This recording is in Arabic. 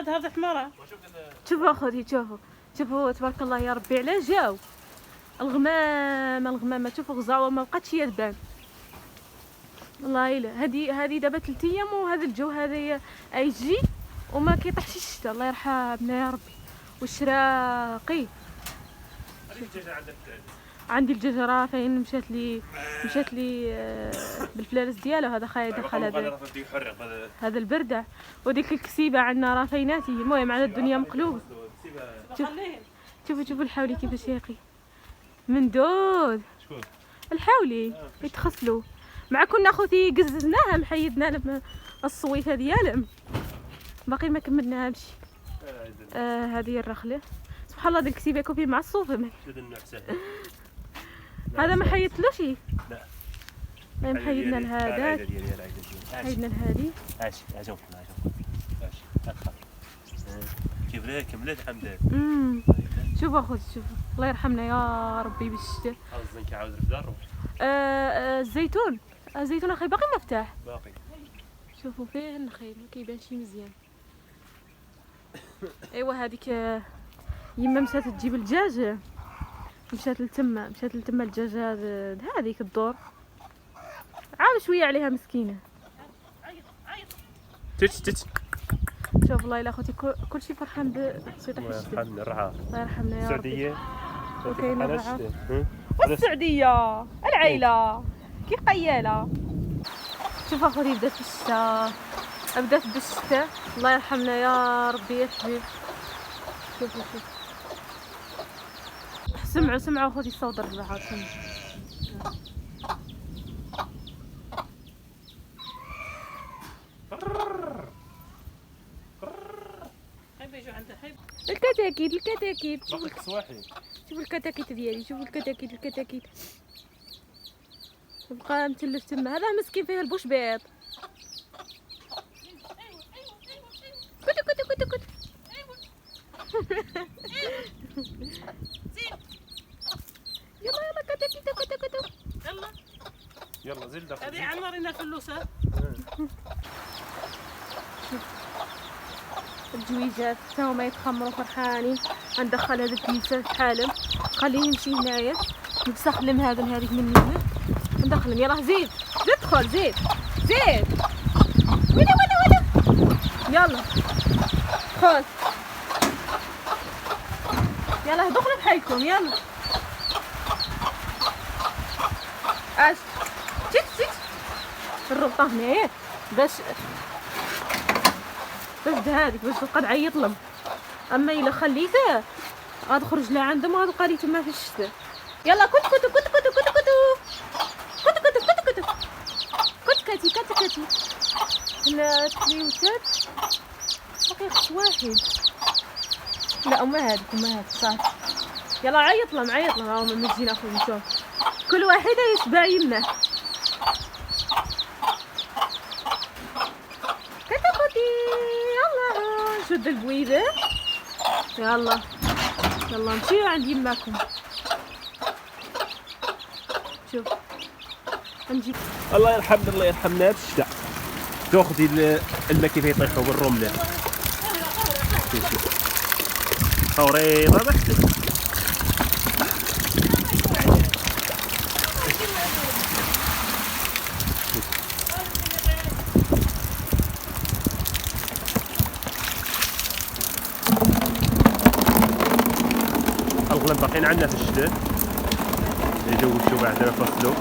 هذا حماره. شوفوا اخوتي شوفوا تبارك الله يا ربي على جاو الغمامه شوفوا غزاوه ما بقاتش هي تبان والله الا هذه دابا 3 ايام وهذا الجو هذا يجي وما كيطيحش الشتا. الله يرحمنا يا ربي. والشراقي عندي الدجاجه راه فين مشات لي بالفلارس ديالها. هذا خايب دخل هذا البردع. وديك الكسيبه عندنا راه فيناتي. المهم على الدنيا مقلوب. شوفوا الحولي كيفاش ياقي مندود. شكون الحولي يتخصلوا مع كنا خوتي قززناها محيدنا الصويفه ديالهم باقي ما كملناهمش. هذه الرخله سبحان الله. ديك الكسيبه كوفي مع الصوفه هذا ما حيدتلوش. لا محيدنا لهذاك حيدنا لهذه. شوف كيف ليه كملت حمدان. شوف اخوتي شوفوا الله يرحمنا يا ربي بالشتاء. الزنك عاود في دارو. الزيتون اخي باقي مفتاح. باقي شوفوا فيه النخيل ما كيبانش مزيان. ايوا هذيك يما مشات تجيب الدجاج. مشات لتما الدجاجه هذيك الدور عاود شويه عليها مسكينه. تت شوف والله الا اخوتي كلشي فرحان بصيت الله يرحمنا الرعاه. الله يرحمنا يا ربي. السعوديه وكاين الرعاه والسعوديه العيله كي قياله. شوف اخوتي بدات بالشتاء. الله يرحمنا يا ربي يا حبيب. شوفوا سمعوا اخوتي صوت الرعاه. الكتاكيت شوفوا الكتاكيت ديالي. شوفوا الكتاكيت بقى متلف تما. هذا مسكين فيه البوشبيط. كتو يلا كتاكيت يلا زل دخل. هذه عمرنا فلوسها. الجويجات حتى هما يتخمروا فرحانين. غندخل هذا الكيسان بحالهم خليه يمشي هنايا نسخلم هذيك من هنا ندخلهم. يلاه زيد دخل زيد ولا يلا خذ يلا دخلوا بحالكم يلا. تيت الربطه هنايا باش هذيك باش تبقى تعيط لهم. اما الا خليته غتخرج لعندهم وغتبقى لي تما في الشتاء. يلا كت التليوتات باقي خص واحد. لا هما هادوك صافي. يلا عيط لهم هاهما مجينا اخويا نشوف كل واحده يشبع يمه. يلا شد البويبه. يلا مشيو عند يماكم. شوف نجيب. الله يرحمنا بالشتاء. تاخذي الماء كيف يطيحوا بالرمله. توريضه بحته. الغلم باقيين عندنا في الشتاء. يجوا بعدنا فصلوا.